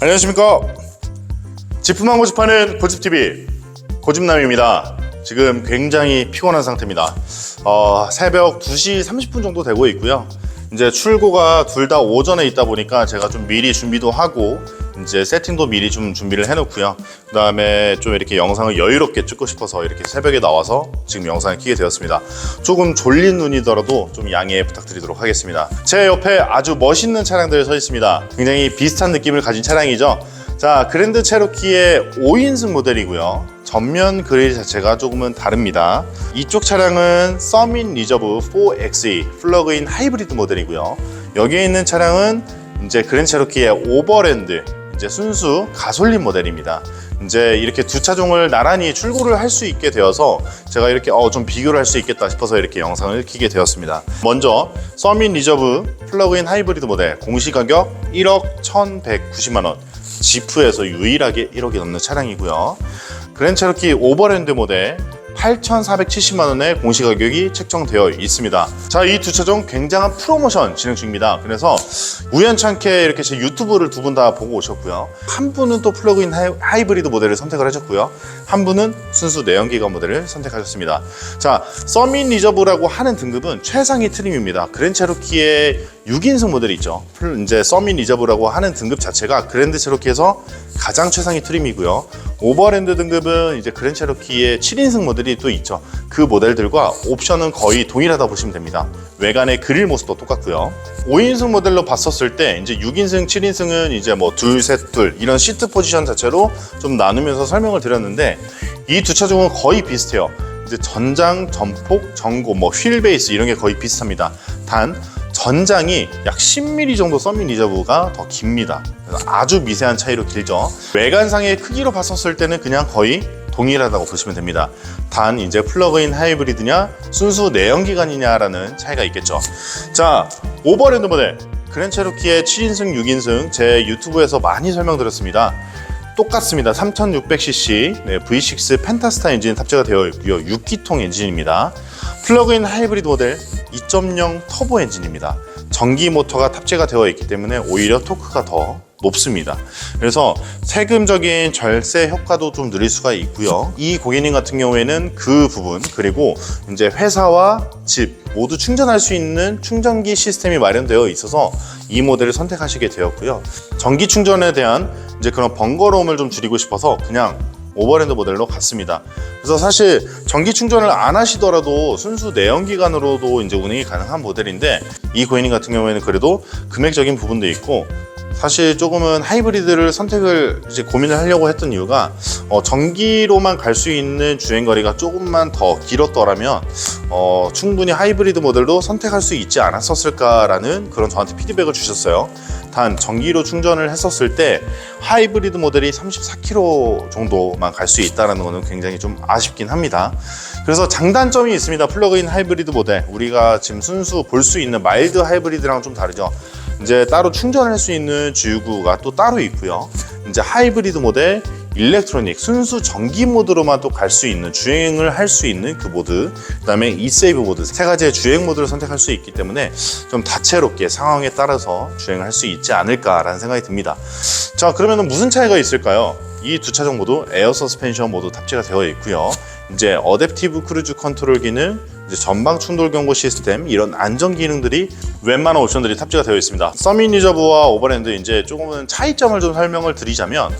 안녕하십니까. 지품만 고집하는 고집TV 고집남입니다. 지금 굉장히 피곤한 상태입니다. 새벽 2시 30분 정도 되고 있고요. 이제 출고가 둘 다 오전에 있다 보니까 제가 좀 미리 준비도 하고 이제 세팅도 미리 좀 준비를 해놓고요. 그 다음에 좀 이렇게 영상을 여유롭게 찍고 싶어서 이렇게 새벽에 나와서 지금 영상을 켜게 되었습니다. 조금 졸린 눈이더라도 좀 양해 부탁드리도록 하겠습니다. 제 옆에 아주 멋있는 차량들이 서 있습니다. 굉장히 비슷한 느낌을 가진 차량이죠. 자, 그랜드 체로키의 5인승 모델이고요. 전면 그릴 자체가 조금은 다릅니다. 이쪽 차량은 서밋 리저브 4xe 플러그인 하이브리드 모델이고요. 여기에 있는 차량은 이제 그랜드 체로키의 오버랜드 이제 순수 가솔린 모델입니다. 이제 이렇게 두 차종을 나란히 출고를 할 수 있게 되어서 제가 이렇게 좀 비교를 할 수 있겠다 싶어서 이렇게 영상을 켜게 되었습니다. 먼저 서밋 리저브 플러그인 하이브리드 모델 공시 가격 1억 1,190만 원. 지프에서 유일하게 1억이 넘는 차량이고요. 그랜드 체로키 오버랜드 모델 8,470만 원의 공시 가격이 책정되어 있습니다. 자, 이 두 차종 굉장한 프로모션 진행 중입니다. 그래서 우연찮게 이렇게 제 유튜브를 두 분 다 보고 오셨고요. 한 분은 또 플러그인 하이브리드 모델을 선택을 하셨고요. 한 분은 순수 내연기관 모델을 선택하셨습니다. 자, 서밋 리저브라고 하는 등급은 최상위 트림입니다. 그랜드 체로키의 6인승 모델이 있죠. 이제 서밋 리저브라고 하는 등급 자체가 그랜드 체로키에서 가장 최상위 트림이고요. 오버랜드 등급은 이제 그랜드 체로키의 7인승 모델이 또 있죠. 그 모델들과 옵션은 거의 동일하다 보시면 됩니다. 외관의 그릴 모습도 똑같고요. 5인승 모델로 봤었을 때 이제 6인승, 7인승은 이제 뭐 둘, 셋, 둘 이런 시트 포지션 자체로 좀 나누면서 설명을 드렸는데 이 두 차종은 거의 비슷해요. 이제 전장, 전폭, 전고, 뭐 휠 베이스 이런 게 거의 비슷합니다. 단 전장이 약 10mm 정도 서밋 리저브가 더 깁니다. 그래서 아주 미세한 차이로 길죠. 외관상의 크기로 봤었을 때는 그냥 거의 동일하다고 보시면 됩니다. 단 이제 플러그인 하이브리드냐 순수 내연기관이냐라는 차이가 있겠죠. 자, 오버랜드 모델 그랜드 체로키의 7인승, 6인승 제 유튜브에서 많이 설명드렸습니다. 똑같습니다. 3600cc V6 펜타스타 엔진 탑재가 되어 있고요. 6기통 엔진입니다. 플러그인 하이브리드 모델 2.0 터보 엔진입니다. 전기 모터가 탑재가 되어 있기 때문에 오히려 토크가 더 높습니다. 그래서 세금적인 절세 효과도 좀 누릴 수가 있고요. 이 고객님 같은 경우에는 그 부분 그리고 이제 회사와 집 모두 충전할 수 있는 충전기 시스템이 마련되어 있어서 이 모델을 선택하시게 되었고요. 전기 충전에 대한 이제 그런 번거로움을 좀 줄이고 싶어서 그냥 오버랜드 모델로 갔습니다. 그래서 사실 전기 충전을 안 하시더라도 순수 내연기관으로도 이제 운행이 가능한 모델인데 이 고객님 같은 경우에는 그래도 금액적인 부분도 있고 사실 조금은 하이브리드를 선택을 이제 고민을 하려고 했던 이유가 전기로만 갈 수 있는 주행거리가 조금만 더 길었더라면 충분히 하이브리드 모델도 선택할 수 있지 않았었을까라는 그런 저한테 피드백을 주셨어요. 단 전기로 충전을 했었을 때 하이브리드 모델이 34km 정도만 갈 수 있다는 것은 굉장히 좀 아쉽긴 합니다. 그래서 장단점이 있습니다. 플러그인 하이브리드 모델 우리가 지금 순수 볼 수 있는 마일드 하이브리드랑 좀 다르죠. 이제 따로 충전할 수 있는 주유구가 또 따로 있고요. 이제 하이브리드 모델 일렉트로닉 순수 전기 모드로만 또 갈 수 있는 주행을 할 수 있는 그 모드, 그 다음에 이세이브 모드 세 가지의 주행 모드를 선택할 수 있기 때문에 좀 다채롭게 상황에 따라서 주행을 할 수 있지 않을까라는 생각이 듭니다. 자, 그러면 무슨 차이가 있을까요? 이 두 차종 모두 에어 서스펜션 모두 탑재가 되어 있고요. 이제 어댑티브 크루즈 컨트롤 기능, 이제 전방 충돌 경고 시스템 이런 안전 기능들이 웬만한 옵션들이 탑재가 되어 있습니다. 서밋 리저브와 오버랜드 이제 조금은 차이점을 좀 설명을 드리자면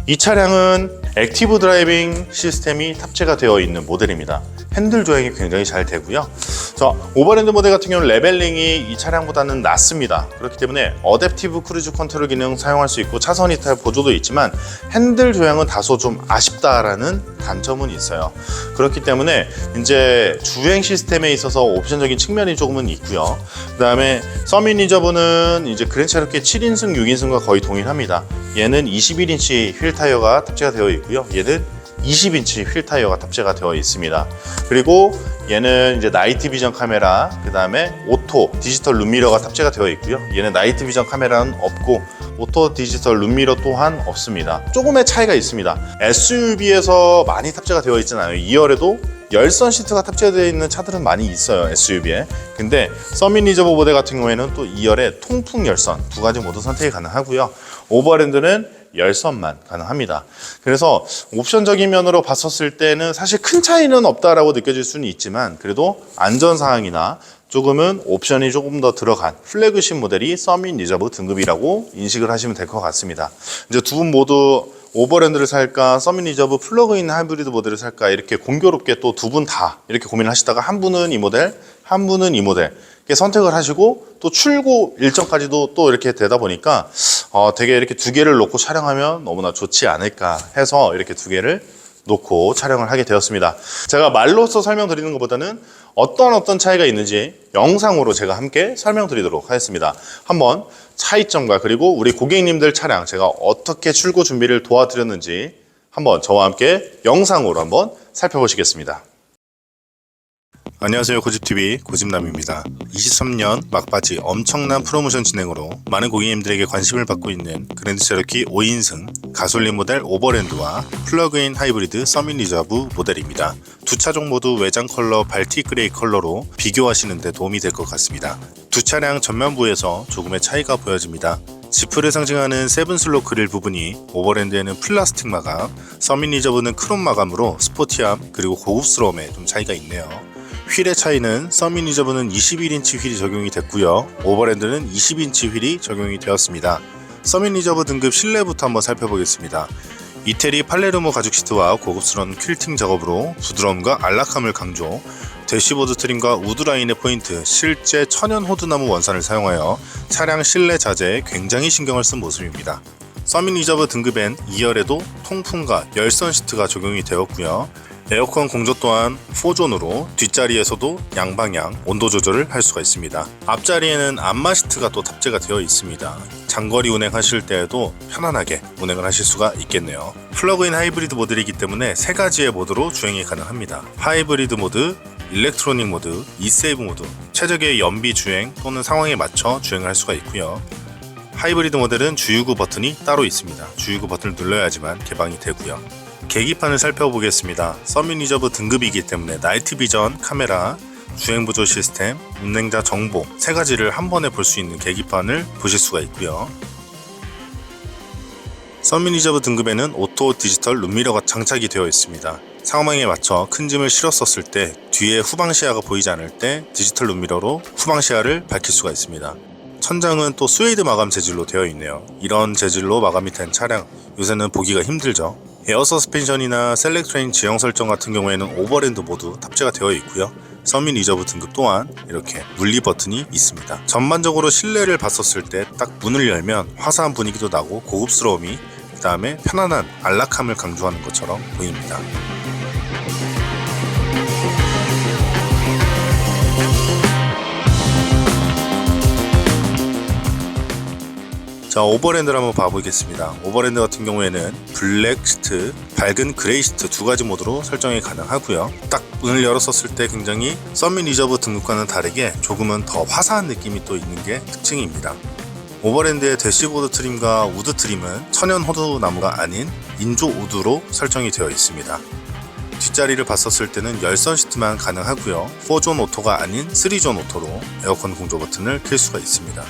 이 차량은 액티브 드라이빙 시스템이 탑재가 되어 있는 모델입니다. 핸들 조향이 굉장히 잘 되고요. 자, 오버랜드 모델 같은 경우는 레벨링이 이 차량보다는 낮습니다. 그렇기 때문에 어댑티브 크루즈 컨트롤 기능 사용할 수 있고 차선 이탈 보조도 있지만 핸들 조향은 다소 좀 아쉽다라는 단점은 있어요. 그렇기 때문에 이제 주행 시스템에 있어서 옵션적인 측면이 조금은 있고요. 그 다음에 서밋 리저브는 이제 그랜드 체로키 7인승, 6인승과 거의 동일합니다. 얘는 21인치 휠 타이어가 탑재가 되어 있고요. 얘는 20인치 휠 타이어가 탑재가 되어 있습니다. 그리고 얘는 이제 나이트 비전 카메라, 그 다음에 오토 디지털 룸미러가 탑재가 되어 있고요. 얘는 나이트 비전 카메라는 없고 오토 디지털 룸미러 또한 없습니다. 조금의 차이가 있습니다. SUV에서 많이 탑재가 되어 있진 않아요. 2열에도 열선 시트가 탑재되어 있는 차들은 많이 있어요, SUV에. 근데 서밋 리저브 모델 같은 경우에는 또 2열에 통풍 열선 두 가지 모두 선택이 가능하고요. 오버랜드는 열선만 가능합니다. 그래서 옵션적인 면으로 봤었을 때는 사실 큰 차이는 없다라고 느껴질 수는 있지만 그래도 안전사항이나 조금은 옵션이 조금 더 들어간 플래그십 모델이 서밋 리저브 등급이라고 인식을 하시면 될 것 같습니다. 이제 두 분 모두 오버랜드를 살까 서밋 리저브 플러그인 하이브리드 모델을 살까 이렇게 공교롭게 또 두 분 다 이렇게 고민을 하시다가 한 분은 이 모델, 한 분은 이 모델 이렇게 선택을 하시고 또 출고 일정까지도 또 이렇게 되다 보니까 되게 이렇게 두 개를 놓고 촬영하면 너무나 좋지 않을까 해서 이렇게 두 개를 놓고 촬영을 하게 되었습니다. 제가 말로써 설명드리는 것보다는 어떤 차이가 있는지 영상으로 제가 함께 설명드리도록 하겠습니다. 한번 차이점과 그리고 우리 고객님들 차량 제가 어떻게 출고 준비를 도와드렸는지 한번 저와 함께 영상으로 한번 살펴보시겠습니다. 안녕하세요. 고집TV 고집남입니다. 23년 막바지 엄청난 프로모션 진행으로 많은 고객님들에게 관심을 받고 있는 그랜드 체로키 5인승 가솔린 모델 오버랜드와 플러그인 하이브리드 서밋 리저브 모델입니다. 두 차종 모두 외장 컬러 발틱 그레이 컬러로 비교하시는 데 도움이 될 것 같습니다. 두 차량 전면부에서 조금의 차이가 보여집니다. 지프를 상징하는 세븐슬롯 그릴 부분이 오버랜드에는 플라스틱 마감, 서밋 리저브는 크롬 마감으로 스포티함 그리고 고급스러움에 좀 차이가 있네요. 휠의 차이는 서밋 리저브는 21인치 휠이 적용이 됐고요. 오버랜드는 20인치 휠이 적용이 되었습니다. 서밋 리저브 등급 실내부터 한번 살펴보겠습니다. 이태리 팔레르모 가죽 시트와 고급스러운 퀼팅 작업으로 부드러움과 안락함을 강조, 대시보드 트림과 우드라인의 포인트, 실제 천연 호두나무 원산을 사용하여 차량 실내 자재에 굉장히 신경을 쓴 모습입니다. 서밋 리저브 등급엔 2열에도 통풍과 열선 시트가 적용이 되었고요. 에어컨 공조 또한 4존으로 뒷자리에서도 양방향 온도 조절을 할 수가 있습니다. 앞자리에는 안마 시트가 또 탑재가 되어 있습니다. 장거리 운행하실 때에도 편안하게 운행을 하실 수가 있겠네요. 플러그인 하이브리드 모델이기 때문에 세 가지의 모드로 주행이 가능합니다. 하이브리드 모드, 일렉트로닉 모드, 이세이브 모드, 최적의 연비 주행 또는 상황에 맞춰 주행을 할 수가 있고요. 하이브리드 모델은 주유구 버튼이 따로 있습니다. 주유구 버튼을 눌러야지만 개방이 되고요. 계기판을 살펴보겠습니다. 서밋 리저브 등급이기 때문에 나이트 비전 카메라, 주행 보조 시스템, 운행자 정보 세 가지를 한 번에 볼 수 있는 계기판을 보실 수가 있고요. 서밋 리저브 등급에는 오토 디지털 룸미러가 장착이 되어 있습니다. 상황에 맞춰 큰 짐을 실었었을 때 뒤에 후방 시야가 보이지 않을 때 디지털 룸미러로 후방 시야를 밝힐 수가 있습니다. 천장은 또 스웨이드 마감 재질로 되어 있네요. 이런 재질로 마감이 된 차량 요새는 보기가 힘들죠. 에어 서스펜션이나 셀렉트레인 지형 설정 같은 경우에는 오버랜드 모두 탑재가 되어 있고요. 서밋 리저브 등급 또한 이렇게 물리 버튼이 있습니다. 전반적으로 실내를 봤었을 때 딱 문을 열면 화사한 분위기도 나고 고급스러움이 그 다음에 편안한 안락함을 강조하는 것처럼 보입니다. 자, 오버랜드를 한번 봐보겠습니다. 오버랜드 같은 경우에는 블랙 시트, 밝은 그레이 시트 두 가지 모드로 설정이 가능하고요. 딱 문을 열었었을 때 굉장히 서밋 리저브 등급과는 다르게 조금은 더 화사한 느낌이 또 있는 게 특징입니다. 오버랜드의 대시보드 트림과 우드 트림은 천연 호두 나무가 아닌 인조 우드로 설정이 되어 있습니다. 뒷자리를 봤었을 때는 열선 시트만 가능하고요. 4존 오토가 아닌 3존 오토로 에어컨 공조 버튼을 켤 수가 있습니다.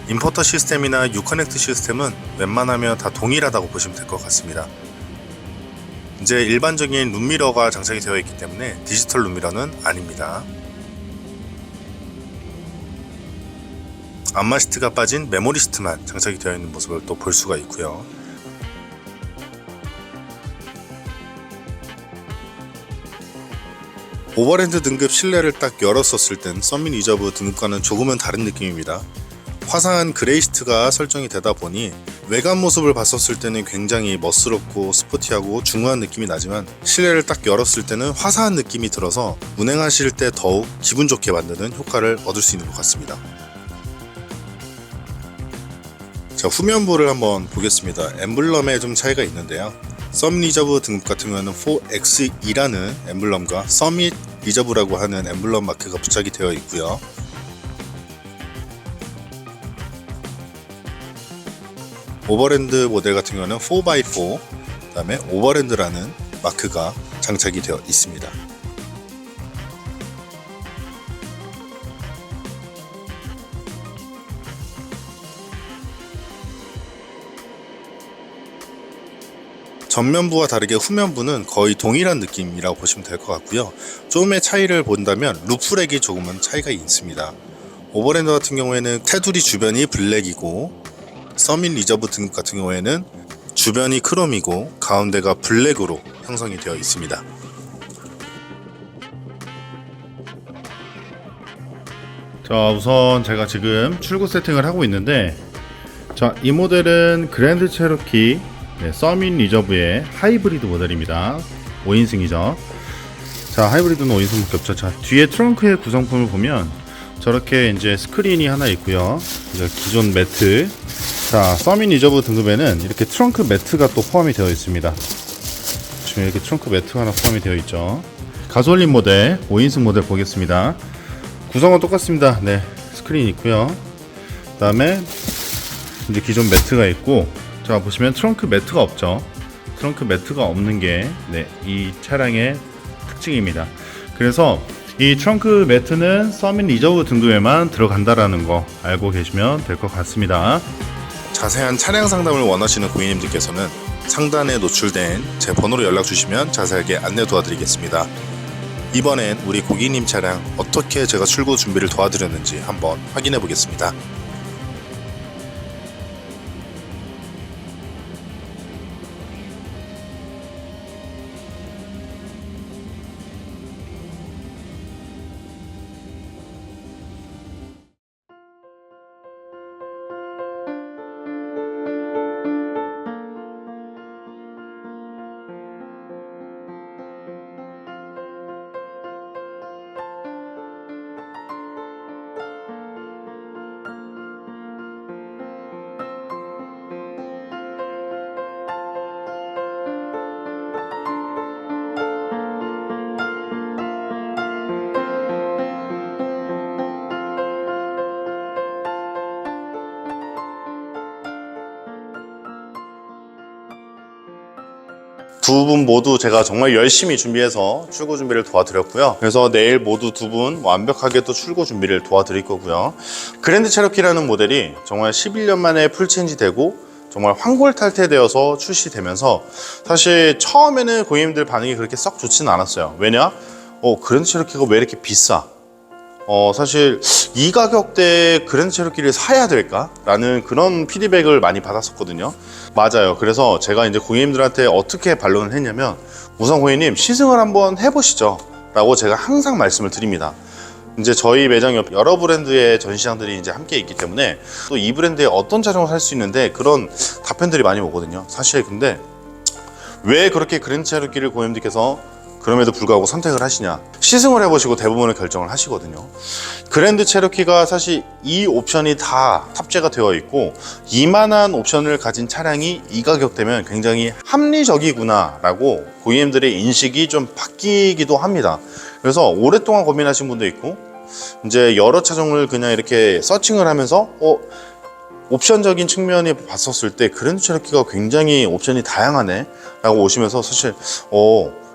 인버터 시스템이나 유커넥트 시스템은 웬만하면 다 동일하다고 보시면 될 것 같습니다. 이제 일반적인 룸미러가 장착이 되어 있기 때문에 디지털 룸미러는 아닙니다. 안마 시트가 빠진 메모리 시트만 장착이 되어 있는 모습을 또 볼 수가 있고요. 오버랜드 등급 실내를 딱 열었었을 땐 서밋 리저브 등급과는 조금은 다른 느낌입니다. 화사한 그레이 시트가 설정이 되다 보니 외관 모습을 봤었을 때는 굉장히 멋스럽고 스포티하고 중후한 느낌이 나지만 실내를 딱 열었을 때는 화사한 느낌이 들어서 운행하실 때 더욱 기분 좋게 만드는 효과를 얻을 수 있는 것 같습니다. 자, 후면부를 한번 보겠습니다. 엠블럼에 좀 차이가 있는데요. 서밋 리저브 등급 같은 경우에는 4X2라는 엠블럼과 서밋 리저브라고 하는 엠블럼 마크가 부착이 되어 있고요. 오버랜드 모델 같은 경우는 4x4, 그 다음에 오버랜드라는 마크가 장착이 되어 있습니다. 전면부와 다르게 후면부는 거의 동일한 느낌이라고 보시면 될 것 같고요. 조금의 차이를 본다면 루프렉이 조금은 차이가 있습니다. 오버랜드 같은 경우에는 테두리 주변이 블랙이고, 서밋 리저브 등급 같은 경우에는 주변이 크롬이고 가운데가 블랙으로 형성이 되어 있습니다. 자, 우선 제가 지금 출고 세팅을 하고 있는데, 자, 이 모델은 그랜드 체로키 서밋 리저브의 하이브리드 모델입니다. 5인승이죠. 자, 하이브리드는 5인승밖에 없죠. 자, 뒤에 트렁크의 구성품을 보면 저렇게 이제 스크린이 하나 있고요. 이제 기존 매트. 자, 서밋 리저브 등급에는 이렇게 트렁크 매트가 또 포함이 되어 있습니다. 지금 이렇게 트렁크 매트가 하나 포함이 되어 있죠. 가솔린 모델 5인승 모델 보겠습니다. 구성은 똑같습니다. 네, 스크린 있고요. 그 다음에 이제 기존 매트가 있고, 자, 보시면 트렁크 매트가 없죠. 트렁크 매트가 없는 게 이 차량의 특징입니다. 그래서 이 트렁크 매트는 서밋 리저브 등급에만 들어간다라는 거 알고 계시면 될 것 같습니다. 자세한 차량 상담을 원하시는 고객님들께서는 상단에 노출된 제 번호로 연락 주시면 자세하게 안내 도와드리겠습니다. 이번엔 우리 고객님 차량 어떻게 제가 출고 준비를 도와드렸는지 한번 확인해 보겠습니다. 두 분 모두 제가 정말 열심히 준비해서 출고 준비를 도와드렸고요. 그래서 내일 모두 두 분 완벽하게 또 출고 준비를 도와드릴 거고요. 그랜드 체로키라는 모델이 정말 11년 만에 풀체인지 되고 정말 환골탈태되어서 출시되면서 사실 처음에는 고객님들 반응이 그렇게 썩 좋지는 않았어요. 왜냐? 그랜드 체로키가 왜 이렇게 비싸? 사실 이 가격대에 그랜드 체로키를 사야 될까? 라는 그런 피드백을 많이 받았었거든요. 맞아요. 그래서 제가 이제 고객님들한테 어떻게 반론을 했냐면, 우선 고객님 시승을 한번 해보시죠 라고 제가 항상 말씀을 드립니다. 이제 저희 매장 옆 여러 브랜드의 전시장들이 이제 함께 있기 때문에 또 이 브랜드에 어떤 차종을 살 수 있는데 그런 답변들이 많이 오거든요. 사실 근데 왜 그렇게 그랜드 체로키를 고객님들께서 그럼에도 불구하고 선택을 하시냐, 시승을 해보시고 대부분의 결정을 하시거든요. 그랜드 체로키가 사실 이 옵션이 다 탑재가 되어 있고, 이만한 옵션을 가진 차량이 이 가격대면 굉장히 합리적이구나 라고 고객님들의 인식이 좀 바뀌기도 합니다. 그래서 오랫동안 고민하신 분도 있고, 이제 여러 차종을 그냥 이렇게 서칭을 하면서 옵션적인 측면이 봤었을 때 그랜드 체로키가 굉장히 옵션이 다양하네 라고 오시면서 사실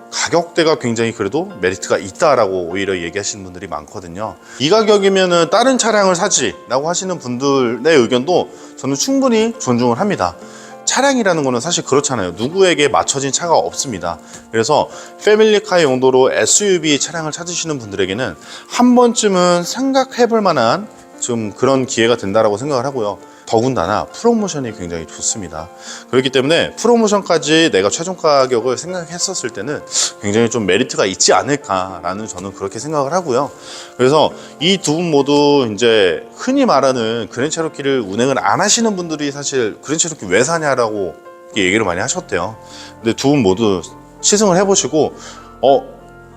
가격대가 굉장히 그래도 메리트가 있다라고 오히려 얘기하시는 분들이 많거든요. 이 가격이면은 다른 차량을 사지 라고 하시는 분들의 의견도 저는 충분히 존중을 합니다. 차량이라는 거는 사실 그렇잖아요. 누구에게 맞춰진 차가 없습니다. 그래서 패밀리카 용도로 SUV 차량을 찾으시는 분들에게는 한 번쯤은 생각해 볼 만한 좀 그런 기회가 된다라고 생각을 하고요. 더군다나 프로모션이 굉장히 좋습니다. 그렇기 때문에 프로모션까지 내가 최종 가격을 생각했었을 때는 굉장히 좀 메리트가 있지 않을까라는 저는 그렇게 생각을 하고요. 그래서 이 두 분 모두 이제 흔히 말하는 그랜드 체로키를 운행을 안 하시는 분들이 사실 그랜드 체로키 왜 사냐라고 얘기를 많이 하셨대요. 근데 두 분 모두 시승을 해보시고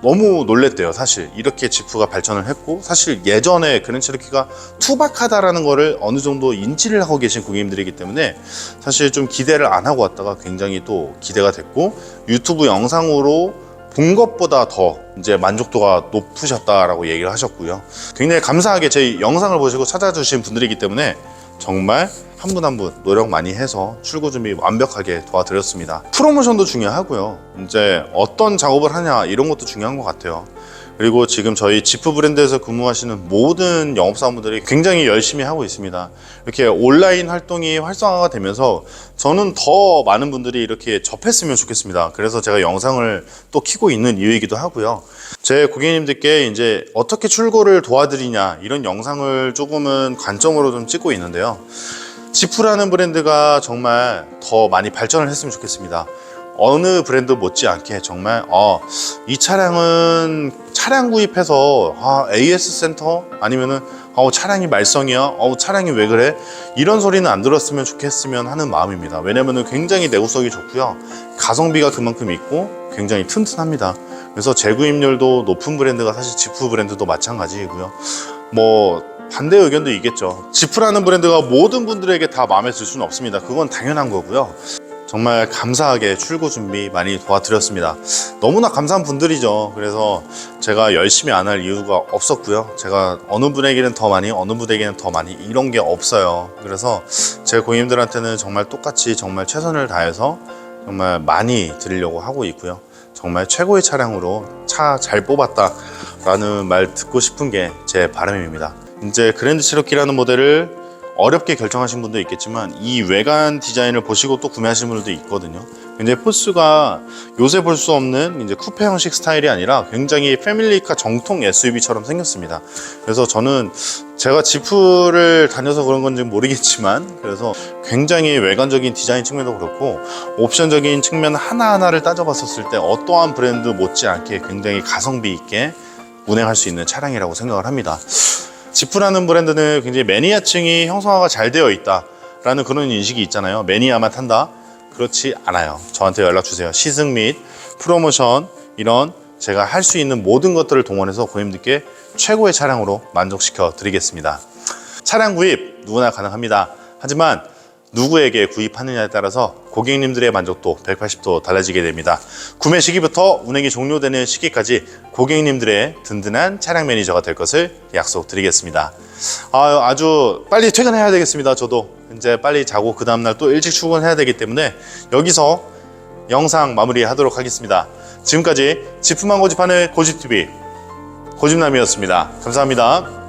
너무 놀랬대요. 사실 이렇게 지프가 발전을 했고, 사실 예전에 그랜드 체로키가 투박하다라는 거를 어느 정도 인지를 하고 계신 고객님들이기 때문에 사실 좀 기대를 안 하고 왔다가 굉장히 또 기대가 됐고, 유튜브 영상으로 본 것보다 더 이제 만족도가 높으셨다라고 얘기를 하셨고요. 굉장히 감사하게 제 영상을 보시고 찾아주신 분들이기 때문에 정말 한 분 한 분 노력 많이 해서 출고 준비 완벽하게 도와드렸습니다. 프로모션도 중요하고요. 이제 어떤 작업을 하냐 이런 것도 중요한 것 같아요. 그리고 지금 저희 지프 브랜드에서 근무하시는 모든 영업사원분들이 굉장히 열심히 하고 있습니다. 이렇게 온라인 활동이 활성화가 되면서 저는 더 많은 분들이 이렇게 접했으면 좋겠습니다. 그래서 제가 영상을 또 켜고 있는 이유이기도 하고요. 제 고객님들께 이제 어떻게 출고를 도와드리냐 이런 영상을 조금은 관점으로 좀 찍고 있는데요. 지프라는 브랜드가 정말 더 많이 발전을 했으면 좋겠습니다. 어느 브랜드 못지않게 정말 이 차량은 차량 구입해서 AS 센터 아니면은 차량이 말썽이야, 차량이 왜 그래, 이런 소리는 안 들었으면 좋겠으면 하는 마음입니다. 왜냐면은 굉장히 내구성이 좋고요, 가성비가 그만큼 있고 굉장히 튼튼합니다. 그래서 재구입률도 높은 브랜드가 사실 지프 브랜드도 마찬가지이고요. 뭐 반대 의견도 있겠죠. 지프라는 브랜드가 모든 분들에게 다 마음에 들 수는 없습니다. 그건 당연한 거고요. 정말 감사하게 출고 준비 많이 도와드렸습니다. 너무나 감사한 분들이죠. 그래서 제가 열심히 안 할 이유가 없었고요. 제가 어느 분에게는 더 많이, 어느 분에게는 더 많이 이런 게 없어요. 그래서 제 고객님들한테는 정말 똑같이 정말 최선을 다해서 정말 많이 드리려고 하고 있고요. 정말 최고의 차량으로 차 잘 뽑았다 라는 말 듣고 싶은 게 제 바람입니다. 이제 그랜드 체로키라는 모델을 어렵게 결정하신 분도 있겠지만 이 외관 디자인을 보시고 또 구매하시는 분들도 있거든요. 굉장히 포스가 요새 볼 수 없는 이제 쿠페 형식 스타일이 아니라 굉장히 패밀리카 정통 SUV처럼 생겼습니다. 그래서 저는 제가 지프를 다녀서 그런 건지 모르겠지만 그래서 굉장히 외관적인 디자인 측면도 그렇고 옵션적인 측면 하나하나를 따져봤었을 때 어떠한 브랜드 못지않게 굉장히 가성비 있게 운행할 수 있는 차량이라고 생각을 합니다. 지프라는 브랜드는 굉장히 매니아층이 형성화가 잘 되어 있다라는 그런 인식이 있잖아요. 매니아만 탄다? 그렇지 않아요. 저한테 연락 주세요. 시승 및 프로모션 이런 제가 할 수 있는 모든 것들을 동원해서 고객님들께 최고의 차량으로 만족시켜 드리겠습니다. 차량 구입 누구나 가능합니다. 하지만 누구에게 구입하느냐에 따라서 고객님들의 만족도 180도 달라지게 됩니다. 구매 시기부터 운행이 종료되는 시기까지 고객님들의 든든한 차량 매니저가 될 것을 약속드리겠습니다. 아주 빨리 퇴근해야 되겠습니다. 저도 이제 빨리 자고 그 다음날 또 일찍 출근해야 되기 때문에 여기서 영상 마무리하도록 하겠습니다. 지금까지 지프만 고집하는 고집TV 고집남이었습니다. 감사합니다.